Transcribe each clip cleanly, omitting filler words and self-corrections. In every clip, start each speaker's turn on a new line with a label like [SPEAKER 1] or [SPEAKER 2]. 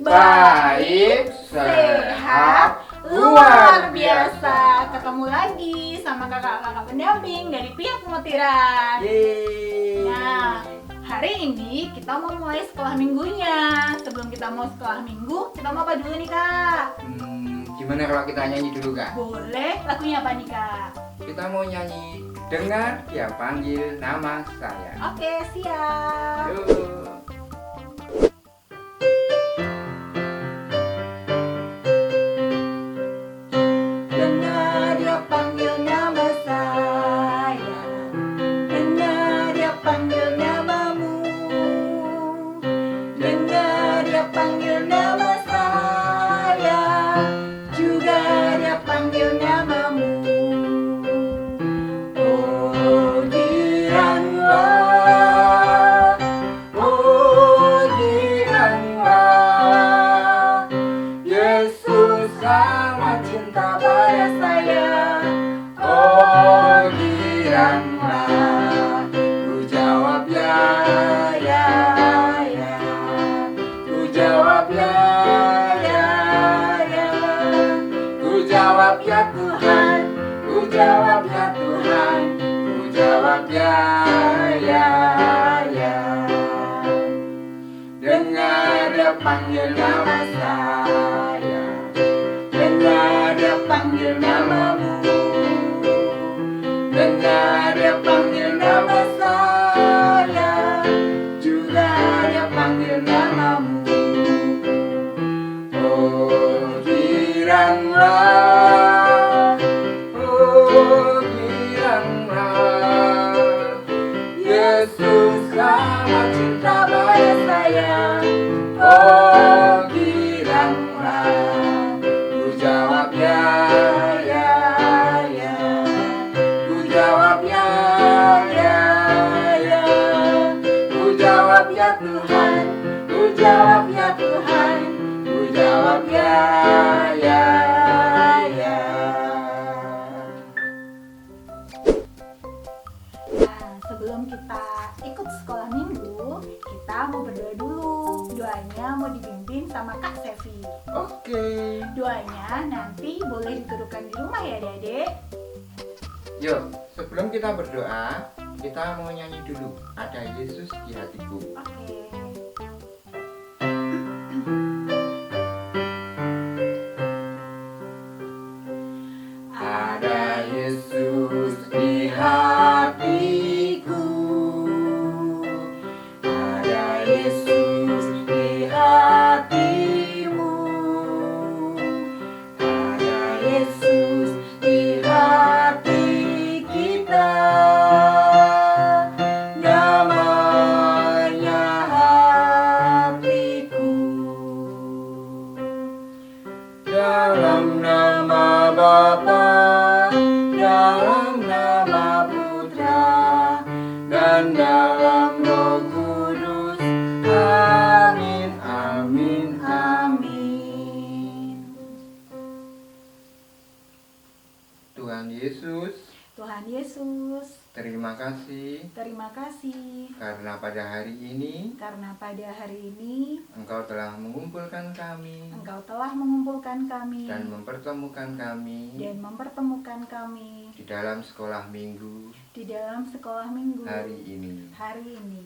[SPEAKER 1] Baik, sehat, luar biasa. Ketemu lagi sama kakak-kakak pendamping dari pihak pemutiran. Nah, hari ini kita mau mulai sekolah minggunya. Sebelum kita mau sekolah minggu, kita mau apa dulu nih kak?
[SPEAKER 2] Gimana kalau kita nyanyi dulu kak?
[SPEAKER 1] Boleh, lagunya apa nih kak?
[SPEAKER 2] Kita mau nyanyi Dengar Dia Panggil Nama Saya.
[SPEAKER 1] Oke, siap.
[SPEAKER 2] Yuk.
[SPEAKER 1] Dengar Dia panggil nama saya, dengar Dia panggil namamu, dengar Dia panggil nama saya, juga Dia panggil namamu. Oh giranglah, Yesus sangat cinta pada saya. Oh giranglah, ku jawab ya, ya, ya. Ku jawab ya, ya, ya. Ku jawab ya Tuhan, ku jawab ya Tuhan, ku jawab ya, ya, ya. Dengar Dia panggil nama saya, dengar Dia panggil namamu, dengar Dia panggil nama saya, juga Dia panggil namamu. Oh giranglah, Yesus sangat cinta pada saya. Oh giranglah, ku jawab ya, ya, ya. Ku jawab ya, ya, ya. Ku jawab ya Tuhan, ku jawab ya Tuhan, ku jawab ya, ya, ya. Nah, sebelum kita ikut sekolah minggu, kita mau berdoa dulu. Doanya mau dipimpin sama Kak Sevi.
[SPEAKER 2] Oke.
[SPEAKER 1] Doanya nanti boleh dituduhkan di rumah ya Dede.
[SPEAKER 2] Yuk, sebelum kita berdoa, kita mau nyanyi dulu. Ada Yesus di hatiku.
[SPEAKER 1] Oke.
[SPEAKER 2] Ada Yesus di hatiku. Ada Yesus di hatimu. Ada Yesus di hati kita. Namanya hatiku. Dalam nama Bapa, dalam nama Putra, dan dalam Roh Kudus. Amin, amin,
[SPEAKER 1] Amin.
[SPEAKER 2] Tuhan Yesus,
[SPEAKER 1] Tuhan Yesus,
[SPEAKER 2] terima kasih
[SPEAKER 1] terima kasih
[SPEAKER 2] karena pada hari ini
[SPEAKER 1] karena pada hari ini
[SPEAKER 2] Engkau telah mengumpulkan kami
[SPEAKER 1] Engkau telah mengumpulkan kami
[SPEAKER 2] dan mempertemukan kami
[SPEAKER 1] kami
[SPEAKER 2] di dalam sekolah minggu
[SPEAKER 1] di dalam sekolah minggu
[SPEAKER 2] hari ini.
[SPEAKER 1] hari ini.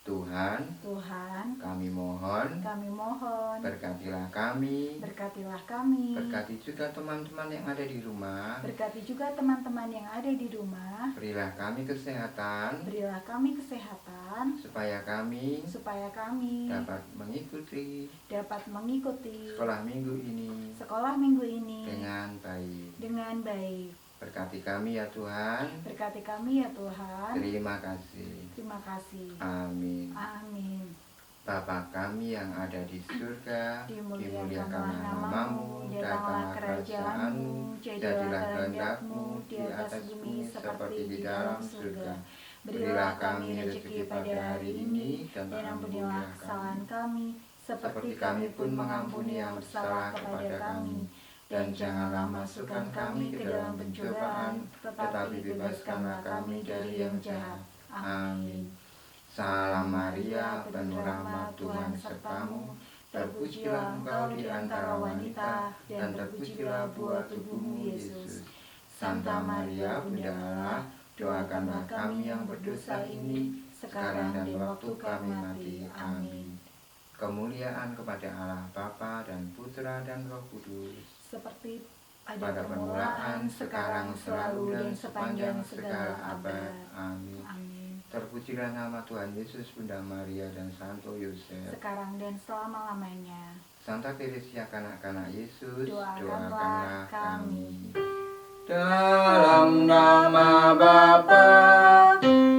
[SPEAKER 2] Tuhan,
[SPEAKER 1] Tuhan,
[SPEAKER 2] kami mohon
[SPEAKER 1] kami mohon
[SPEAKER 2] berkatilah kami,
[SPEAKER 1] berkatilah kami,
[SPEAKER 2] berkati juga teman-teman yang ada di rumah,
[SPEAKER 1] berkati juga teman-teman yang ada di rumah,
[SPEAKER 2] berilah kami kesehatan,
[SPEAKER 1] berilah kami kesehatan
[SPEAKER 2] supaya kami
[SPEAKER 1] supaya kami
[SPEAKER 2] dapat mengikuti
[SPEAKER 1] dapat mengikuti
[SPEAKER 2] sekolah minggu ini dengan baik. Berkati kami ya Tuhan,
[SPEAKER 1] Berkati kami ya Tuhan.
[SPEAKER 2] terima kasih.
[SPEAKER 1] Terima kasih.
[SPEAKER 2] Amin.
[SPEAKER 1] Amin.
[SPEAKER 2] Bapa kami yang ada di surga,
[SPEAKER 1] Dimuliakanlah namamu, datanglah kerajaanmu, jadilah kehendakmu di atas bumi seperti di dalam surga. Berilah kami rezeki pada hari ini, dan ampunilah kesalahan kami, seperti kami pun mengampuni yang bersalah kepada kami. Dan janganlah masukkan kami ke dalam pencobaan, tetapi bebaskanlah kami dari yang jahat. Amin.
[SPEAKER 2] Salam Maria, penuh rahmat, Tuhan sertamu, terpujilah terpujilah engkau di antara wanita, dan terpujilah buah tubuhmu, Yesus. Santa Maria, Bunda Allah, doakanlah kami yang berdosa ini, sekarang dan waktu kami mati. Amin. Kemuliaan kepada Allah Bapa dan Putra dan Roh Kudus,
[SPEAKER 1] Seperti
[SPEAKER 2] pada permulaan, sekarang, selalu, dan sepanjang segala abad. Amin.
[SPEAKER 1] Amin.
[SPEAKER 2] Terpujilah nama Tuhan Yesus, Bunda Maria, dan Santo Yosef.
[SPEAKER 1] Sekarang dan selama-lamanya.
[SPEAKER 2] Santa Teresia, kanak-kanak Yesus,
[SPEAKER 1] Doakanlah kami.
[SPEAKER 2] Dalam nama Bapa,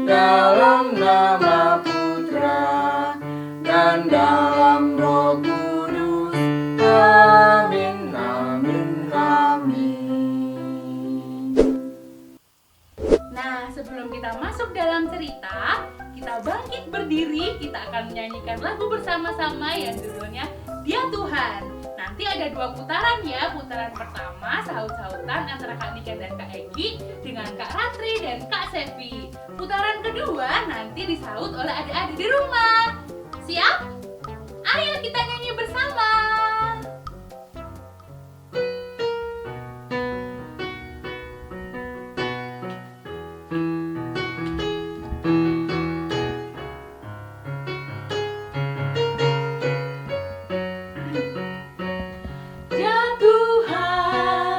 [SPEAKER 2] dalam nama Putra, dan dalam Roh Kudus. Amin, amin, amin.
[SPEAKER 3] Nah, sebelum kita masuk dalam cerita, kita bangkit berdiri, kita akan menyanyikan lagu bersama-sama yang judulnya Dia Tuhan. Nanti ada 2 putaran ya. Putaran pertama saut-sautan antara Kak Nika dan Kak Egi dengan Kak Ratri dan Kak Sevi. Putaran kedua nanti disaut oleh adik-adik di rumah. Siap? Ayo kita nyanyi bersama.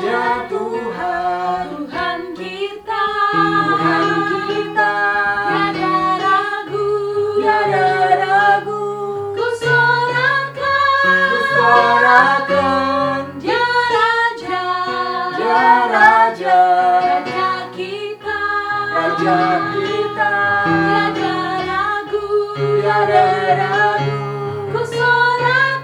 [SPEAKER 2] Ya Tuhan,
[SPEAKER 3] Tuhan kita,
[SPEAKER 2] Tuhan kita,
[SPEAKER 3] tiada ragu,
[SPEAKER 2] tiada ragu,
[SPEAKER 3] kusorakan, Dia Raja,
[SPEAKER 2] Raja,
[SPEAKER 3] Raja kita,
[SPEAKER 2] Raja kita,
[SPEAKER 3] tiada ragu,
[SPEAKER 2] tiada ragu,
[SPEAKER 3] kusorakan,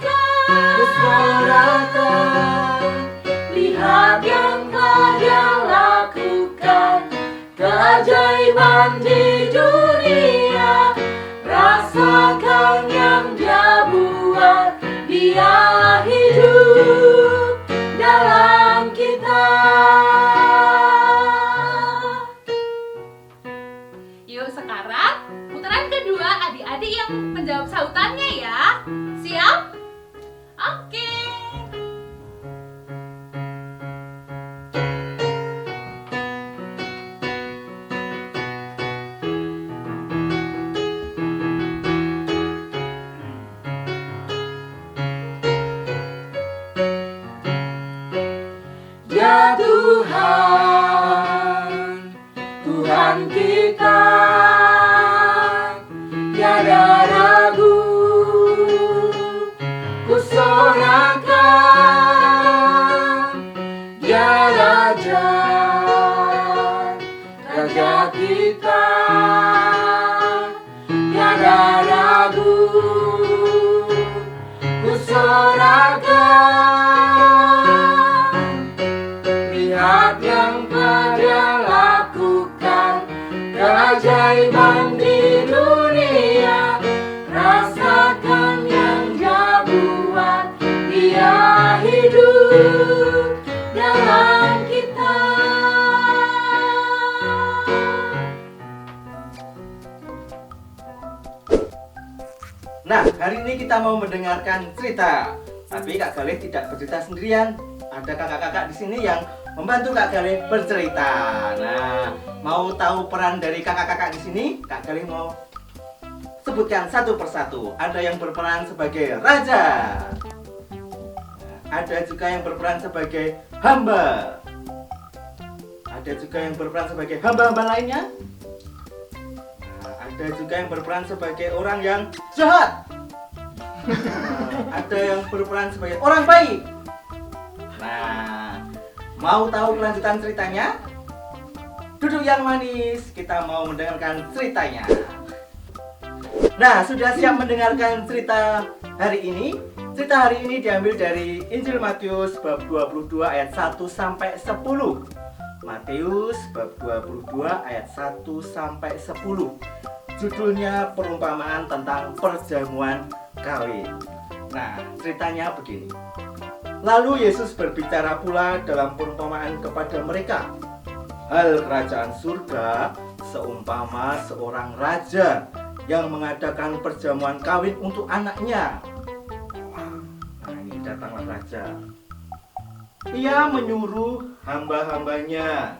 [SPEAKER 3] lihat yang telah Dia lakukan, keajaiban di dunia, rasakan yang Dia buat, Dia hidup dalam kita. Yuk sekarang putaran kedua, adik-adik yang menjawab sautannya ya. Siap? Oke.
[SPEAKER 2] Ya Tuhan, Tuhan kita, tiada ragu, kusorakan, Dia Raja, Raja kita, tiada ragu, kusorakan, lihat yang telah Dia lakukan, keajaiban di dunia, rasakan yang Dia buat, Dia hidup dalam kita. Nah, hari ini kita mau mendengarkan cerita. Tapi Kak Galih tidak bercerita sendirian. Ada kakak-kakak di sini yang membantu Kak Galih bercerita. Nah, mau tahu peran dari kakak-kakak di sini? Kak Galih mau sebutkan satu persatu. Ada yang berperan sebagai raja. Ada juga yang berperan sebagai hamba. Ada juga yang berperan sebagai hamba-hamba lainnya. Nah, ada juga yang berperan sebagai orang yang jahat. Ada yang berperan sebagai orang baik. Nah, mau tahu kelanjutan ceritanya? Duduk yang manis, kita mau mendengarkan ceritanya. Nah, sudah siap mendengarkan cerita hari ini? Cerita hari ini diambil dari Injil Matius bab 22 ayat 1 sampai 10. Matius bab 22 ayat 1 sampai 10. Judulnya perumpamaan tentang perjamuan kawin. Nah, ceritanya begini. Lalu Yesus berbicara pula dalam perumpamaan kepada mereka. Hal kerajaan surga seumpama seorang raja yang mengadakan perjamuan kawin untuk anaknya. Ia menyuruh hamba-hambanya.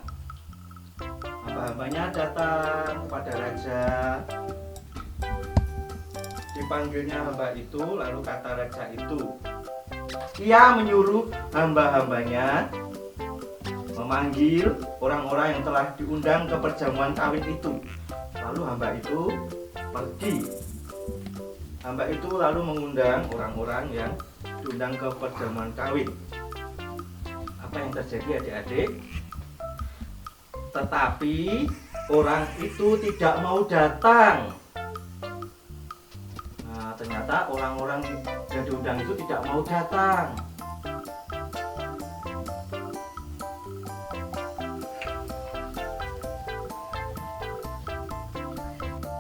[SPEAKER 2] Hamba-hambanya datang kepada raja. Dipanggilnya hamba itu, lalu kata raja itu, ia menyuruh hamba-hambanya memanggil orang-orang yang telah diundang ke perjamuan kawin itu. Lalu hamba itu pergi. Hamba itu lalu mengundang orang-orang yang diundang ke perjamuan kawin. Apa yang terjadi adik-adik? Tetapi orang itu tidak mau datang. Nah, ternyata orang-orang yang diundang itu tidak mau datang.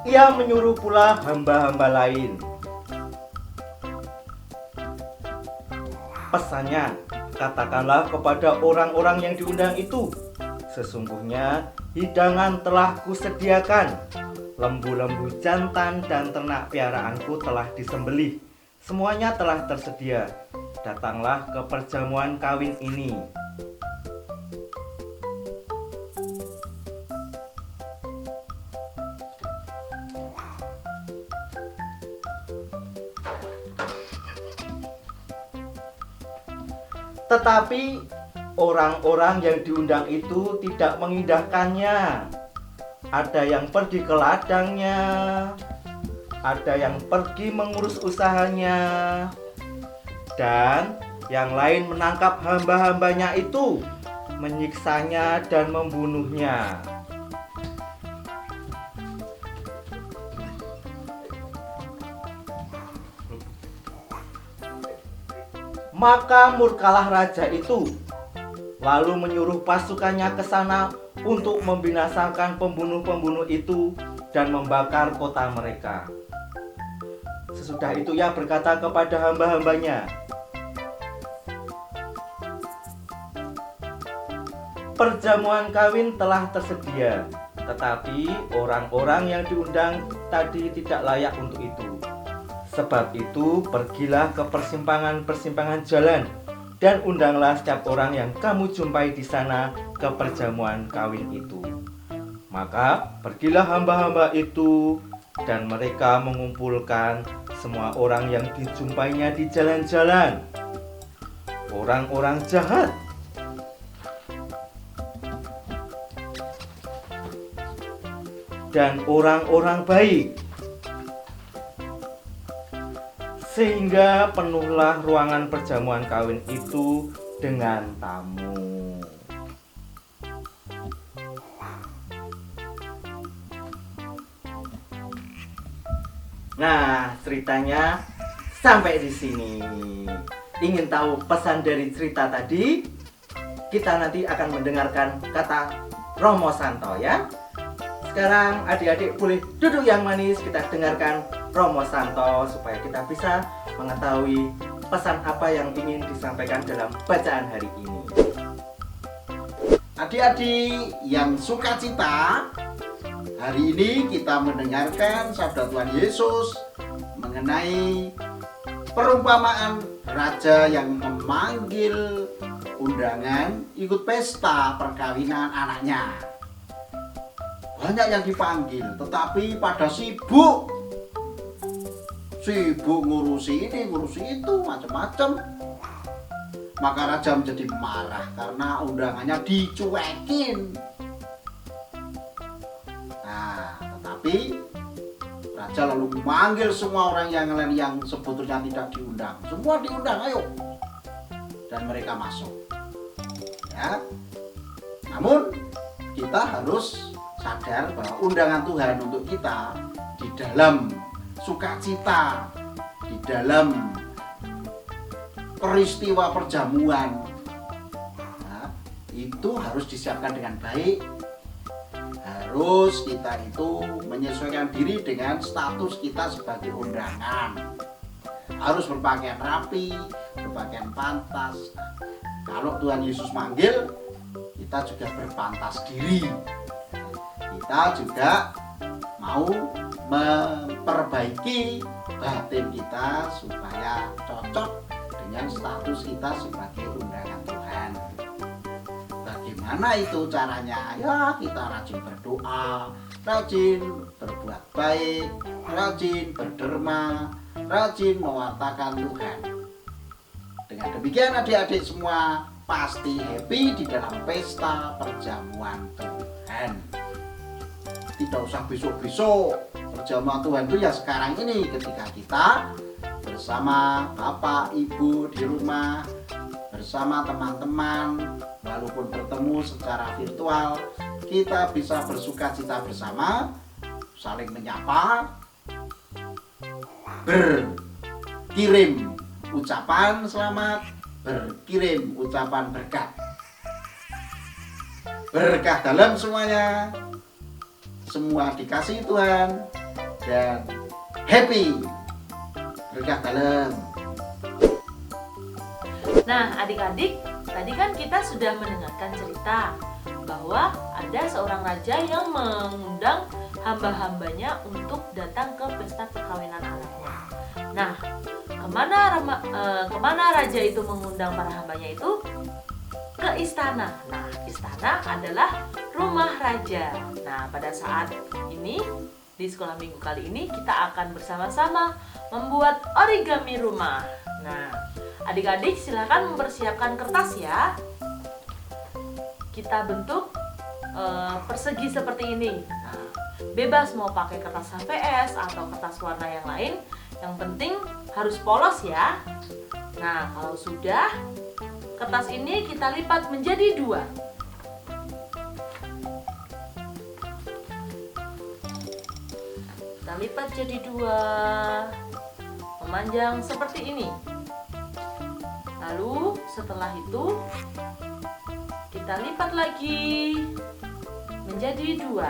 [SPEAKER 2] Ia menyuruh pula hamba-hamba lain. Pesannya, katakanlah kepada orang-orang yang diundang itu, sesungguhnya hidangan telah kusediakan. Lembu-lembu jantan dan ternak piaraanku telah disembelih. Semuanya telah tersedia. Datanglah ke perjamuan kawin ini. Tetapi orang-orang yang diundang itu tidak mengindahkannya. Ada yang pergi ke ladangnya, ada yang pergi mengurus usahanya, dan yang lain menangkap hamba-hambanya itu, menyiksanya dan membunuhnya. Maka murkalah raja itu, lalu menyuruh pasukannya ke sana untuk membinasakan pembunuh-pembunuh itu dan membakar kota mereka. Sesudah itu ia berkata kepada hamba-hambanya, perjamuan kawin telah tersedia, tetapi orang-orang yang diundang tadi tidak layak untuk itu. Sebab itu, pergilah ke persimpangan-persimpangan jalan dan undanglah setiap orang yang kamu jumpai di sana ke perjamuan kawin itu. Maka pergilah hamba-hamba itu dan mereka mengumpulkan semua orang yang dijumpainya di jalan-jalan, orang-orang jahat, dan orang-orang baik, sehingga penuhlah ruangan perjamuan kawin itu dengan tamu. Nah, ceritanya sampai di sini. Ingin tahu pesan dari cerita tadi? Kita nanti akan mendengarkan kata Romo Santo ya. Sekarang adik-adik boleh duduk yang manis, kita dengarkan Romo Santo supaya kita bisa mengetahui pesan apa yang ingin disampaikan dalam bacaan hari ini.
[SPEAKER 4] Adik-adik yang sukacita, hari ini kita mendengarkan sabda Tuhan Yesus mengenai perumpamaan raja yang memanggil undangan ikut pesta perkawinan anaknya. Banyak yang dipanggil, tetapi pada sibuk ngurusi ini, ngurusi itu, macam-macam. Maka raja menjadi marah karena undangannya dicuekin. Nah, tetapi raja lalu memanggil semua orang yang lain yang sebetulnya tidak diundang. Semua diundang, ayo. Dan mereka masuk. Ya. Namun kita harus sadar bahwa undangan Tuhan untuk kita di dalam sukacita, di dalam peristiwa perjamuan, nah, itu harus disiapkan dengan baik. Harus kita itu menyesuaikan diri dengan status kita sebagai undangan. Harus berpakaian rapi, berpakaian pantas. Kalau Tuhan Yesus manggil, kita juga berpantas diri. Kita juga mau memperbaiki batin kita supaya cocok dengan status kita sebagai undangan Tuhan. Gimana itu caranya? Ya kita rajin berdoa, rajin berbuat baik, rajin berderma, rajin mewartakan Tuhan. Dengan demikian adik-adik semua pasti happy di dalam pesta perjamuan Tuhan. Tidak usah besok-besok. Perjamuan Tuhan itu ya sekarang ini, ketika kita bersama Bapak Ibu di rumah, bersama teman-teman, walaupun bertemu secara virtual, kita bisa bersukacita bersama, saling menyapa, berkirim ucapan selamat, berkirim ucapan berkah. Berkah dalam semuanya, semua dikasih Tuhan, dan happy. Berkah dalam.
[SPEAKER 5] Nah, adik-adik, tadi kan kita sudah mendengarkan cerita bahwa ada seorang raja yang mengundang hamba-hambanya untuk datang ke pesta perkawinan anaknya. Nah, kemana raja itu mengundang para hambanya itu? Ke istana. Nah, istana adalah rumah raja. Nah, pada saat ini di sekolah minggu kali ini kita akan bersama-sama membuat origami rumah. Nah, adik-adik silakan mempersiapkan kertas ya. Kita bentuk persegi seperti ini. Nah, bebas mau pakai kertas HVS atau kertas warna yang lain. Yang penting harus polos ya. Nah, kalau sudah, kertas ini kita lipat menjadi 2. Kita lipat jadi 2, memanjang seperti ini. Lalu setelah itu kita lipat lagi menjadi 2.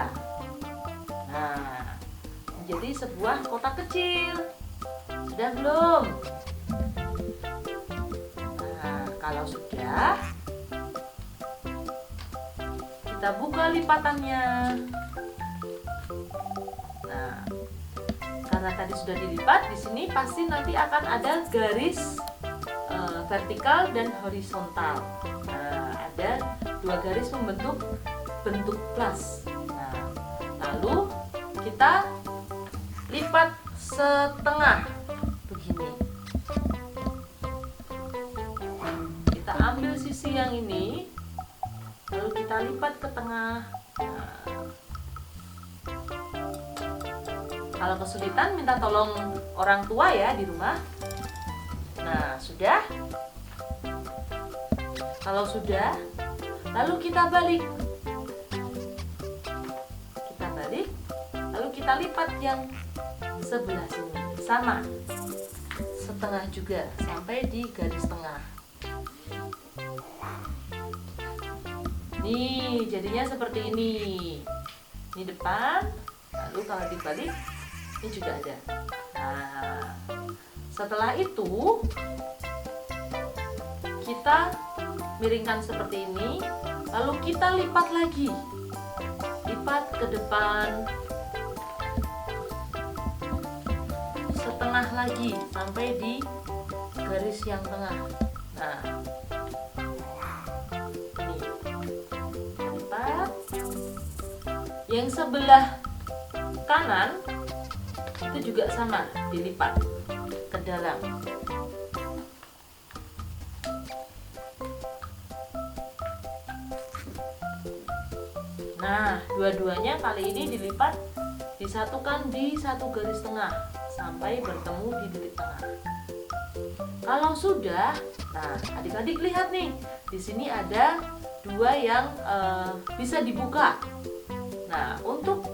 [SPEAKER 5] Nah, menjadi sebuah kotak kecil. Sudah belum? Nah, kalau sudah, kita buka lipatannya. Nah, karena tadi sudah dilipat, di sini pasti nanti akan ada garis vertikal dan horizontal. Nah, ada 2 garis membentuk bentuk plus. Nah, lalu kita lipat setengah begini. Kita ambil sisi yang ini, lalu kita lipat ke tengah. Nah, kalau kesulitan minta tolong orang tua ya di rumah. Nah, sudah. Kalau sudah, lalu kita balik. Kita balik, lalu kita lipat yang sebelah sini. Sama. Setengah juga, sampai di garis tengah. Nih, jadinya seperti ini. Ini depan, lalu kalau dibalik, ini juga ada. Nah, setelah itu kita miringkan seperti ini, lalu kita lipat lagi, lipat ke depan setengah lagi sampai di garis yang tengah. Nah, ini lipat. Yang sebelah kanan itu juga sama, dilipat ke dalam. Nah, dua-duanya kali ini dilipat, disatukan di satu garis tengah sampai bertemu di titik tengah. Kalau sudah, nah adik-adik lihat nih, di sini ada 2 yang bisa dibuka. Nah, untuk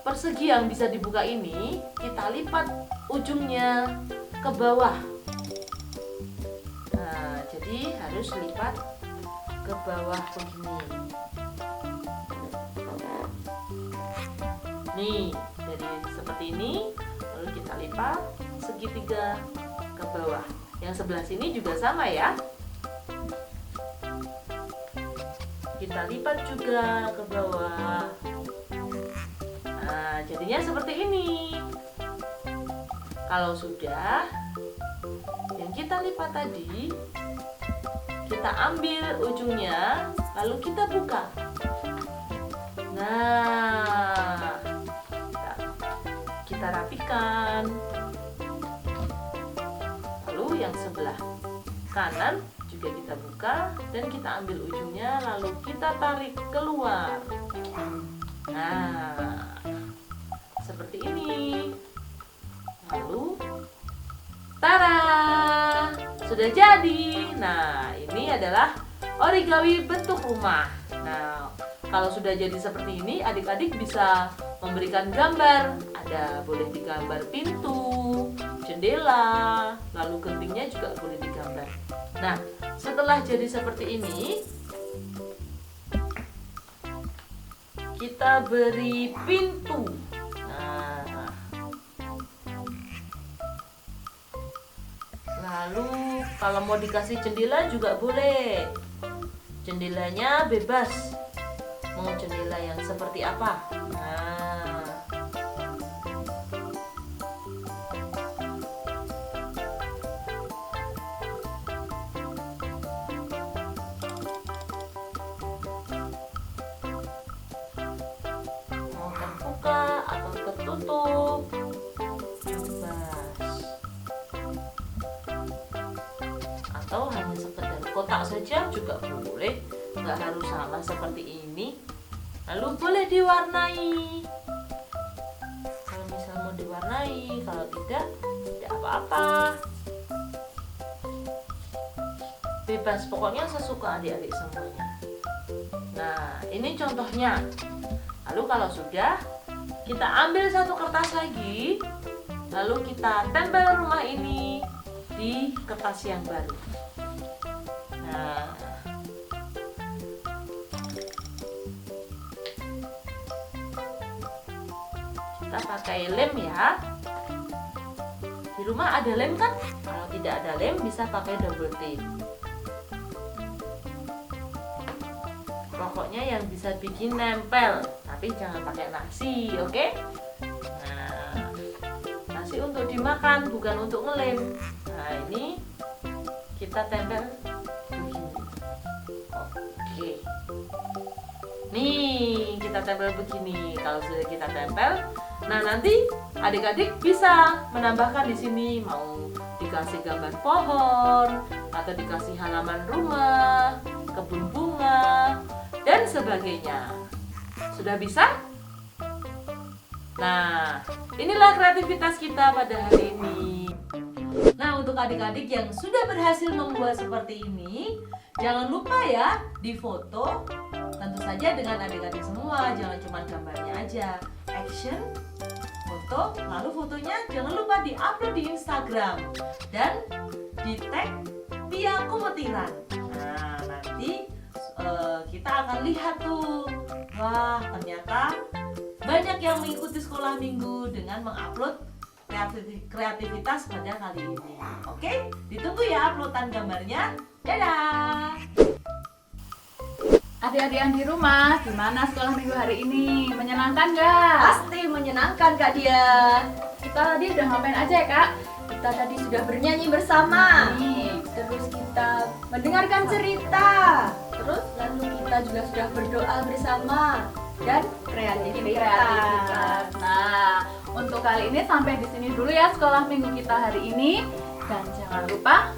[SPEAKER 5] persegi yang bisa dibuka ini, kita lipat ujungnya ke bawah. Nah, jadi harus lipat ke bawah begini. Nih, jadi seperti ini, lalu kita lipat segitiga ke bawah. Yang sebelah sini juga sama ya. Kita lipat juga ke bawah. Nah, jadinya seperti ini. Kalau sudah, yang kita lipat tadi, kita ambil ujungnya, lalu kita buka. Nah, kita rapikan. Lalu yang sebelah kanan juga kita buka dan kita ambil ujungnya, lalu kita tarik keluar. Nah, seperti ini. Lalu, tada! Sudah jadi. Nah, ini adalah origami bentuk rumah. Nah, kalau sudah jadi seperti ini, adik-adik bisa memberikan gambar. Ada boleh digambar pintu, jendela, lalu gentingnya juga boleh digambar. Nah, setelah jadi seperti ini, kita beri pintu. Nah, lalu kalau mau dikasih jendela juga boleh. Jendelanya bebas. Mau jendela yang seperti apa? Nah, mau terbuka atau tertutup, bebas. Atau hanya sekedar kotak saja juga boleh, nggak harus sama seperti ini. Lalu boleh diwarnai. Kalau misal mau diwarnai, kalau tidak apa-apa. Bebas, pokoknya sesuka adik-adik semuanya. Nah, ini contohnya. Lalu kalau sudah, kita ambil satu kertas lagi, lalu kita tempel rumah ini di kertas yang baru. Nah, kita pakai lem ya. Di rumah ada lem kan? Kalau tidak ada lem bisa pakai double tape. Pokoknya yang bisa bikin nempel, tapi jangan pakai nasi, oke? Nah, nasi untuk dimakan, bukan untuk ngelem. Nah, ini kita tempel begini. Oke. Nih, kita tempel begini. Kalau sudah kita tempel, nah nanti adik-adik bisa menambahkan di sini, mau dikasih gambar pohon atau dikasih halaman rumah, kebun bunga dan sebagainya. Sudah bisa? Nah, inilah kreativitas kita pada hari ini. Nah, untuk adik-adik yang sudah berhasil membuat seperti ini, jangan lupa ya difoto. Tentu saja dengan adik-adik semua, jangan cuma gambarnya aja. Action, foto, lalu fotonya jangan lupa di-upload di Instagram dan di tag Tia Kumetiran. Nah, nanti kita akan lihat tuh, wah ternyata banyak yang mengikuti sekolah minggu dengan mengupload kreativitas pada kali ini. Oke, ditunggu ya uploadan gambarnya. Dadah!
[SPEAKER 1] Adik-adik yang di rumah, gimana sekolah minggu hari ini? Menyenangkan nggak?
[SPEAKER 6] Pasti menyenangkan Kak Dia.
[SPEAKER 1] Kita tadi udah ngapain aja ya Kak?
[SPEAKER 6] Kita tadi sudah bernyanyi bersama.
[SPEAKER 1] Nih,
[SPEAKER 6] Terus kita mendengarkan cerita.
[SPEAKER 1] terus
[SPEAKER 6] Lalu kita juga sudah berdoa bersama dan
[SPEAKER 1] kreativitas. Nah, untuk kali ini sampai di sini dulu ya sekolah minggu kita hari ini. Dan jangan lupa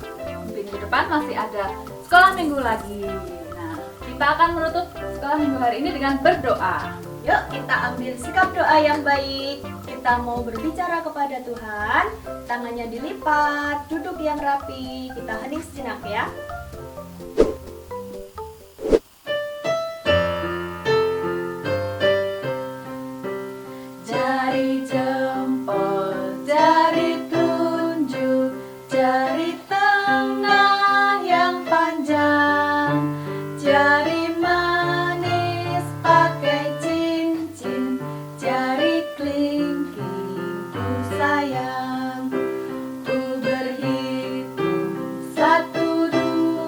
[SPEAKER 1] minggu depan masih ada sekolah minggu lagi. Nah, kita akan menutup sekolah minggu hari ini dengan berdoa.
[SPEAKER 6] Yuk kita ambil sikap doa yang baik. Kita mau berbicara kepada Tuhan. Tangannya dilipat, duduk yang rapi. Kita hening sejenak ya.
[SPEAKER 1] Jari jempol, jari telunjuk, jari tengah yang panjang, jari manis pakai cincin, jari kelingking ku sayang. Ku berhitung 1, 2,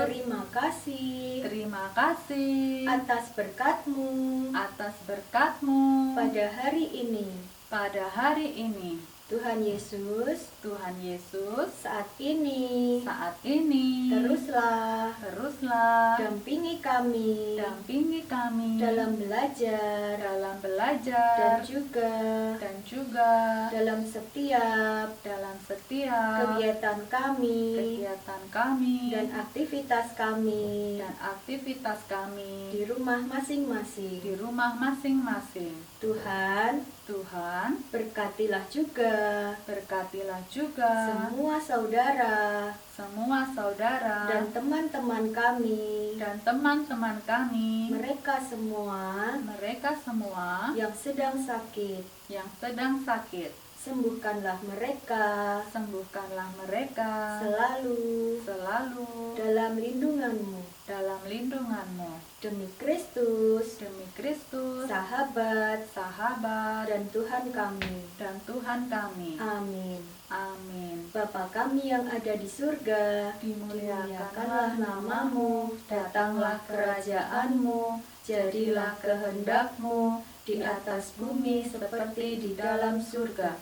[SPEAKER 6] Terima kasih
[SPEAKER 1] Terima kasih
[SPEAKER 6] atas berkat-Mu
[SPEAKER 1] atas berkat-Mu
[SPEAKER 6] pada hari ini.
[SPEAKER 1] pada hari ini.
[SPEAKER 6] Tuhan Yesus,
[SPEAKER 1] Tuhan Yesus,
[SPEAKER 6] saat ini
[SPEAKER 1] saat ini
[SPEAKER 6] teruslah dampingi kami
[SPEAKER 1] dampingi kami
[SPEAKER 6] dalam belajar
[SPEAKER 1] dalam
[SPEAKER 6] dan
[SPEAKER 1] belajar
[SPEAKER 6] juga
[SPEAKER 1] dan juga
[SPEAKER 6] dalam setiap
[SPEAKER 1] dalam setiap
[SPEAKER 6] kegiatan kami
[SPEAKER 1] kegiatan kami
[SPEAKER 6] dan aktivitas kami
[SPEAKER 1] dan aktivitas kami
[SPEAKER 6] di rumah masing-masing.
[SPEAKER 1] di rumah masing-masing.
[SPEAKER 6] Tuhan,
[SPEAKER 1] Tuhan,
[SPEAKER 6] berkatilah juga
[SPEAKER 1] berkatilah juga
[SPEAKER 6] semua saudara
[SPEAKER 1] semua saudara
[SPEAKER 6] dan teman-teman kami,
[SPEAKER 1] dan teman-teman kami,
[SPEAKER 6] mereka semua yang sedang sakit.
[SPEAKER 1] yang sedang sakit.
[SPEAKER 6] Sembuhkanlah mereka
[SPEAKER 1] Sembuhkanlah mereka
[SPEAKER 6] selalu
[SPEAKER 1] selalu
[SPEAKER 6] dalam lindungan-Mu.
[SPEAKER 1] dalam lindungan-Mu.
[SPEAKER 6] Demi Kristus,
[SPEAKER 1] Demi Kristus,
[SPEAKER 6] sahabat
[SPEAKER 1] sahabat
[SPEAKER 6] dan Tuhan kami.
[SPEAKER 1] dan Tuhan kami.
[SPEAKER 6] Amin.
[SPEAKER 1] Amin.
[SPEAKER 6] Bapa kami yang ada di surga, dimuliakanlah namamu, datanglah kerajaan-Mu, jadilah kehendak-Mu di atas bumi seperti di dalam surga.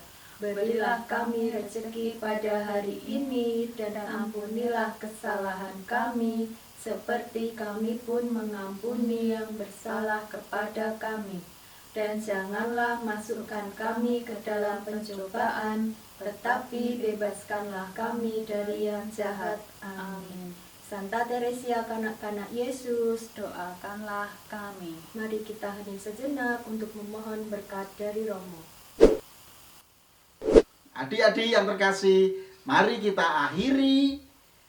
[SPEAKER 6] Berilah kami rezeki pada hari ini dan ampunilah kesalahan kami seperti kami pun mengampuni yang bersalah kepada kami. Dan janganlah masukkan kami ke dalam pencobaan, tetapi bebaskanlah kami dari yang jahat. Amin. Santa Teresia, kanak-kanak Yesus,
[SPEAKER 1] Doakanlah kami.
[SPEAKER 6] mari kita hening sejenak untuk memohon berkat dari Romo.
[SPEAKER 4] Adik-adik yang terkasih, mari kita akhiri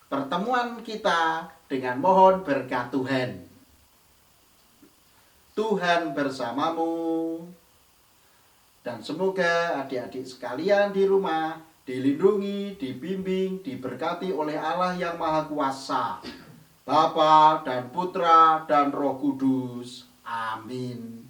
[SPEAKER 4] pertemuan kita dengan mohon berkat Tuhan. Tuhan bersamamu. Dan semoga adik-adik sekalian di rumah dilindungi, dibimbing, diberkati oleh Allah yang Maha Kuasa, Bapa dan Putra dan Roh Kudus. Amin.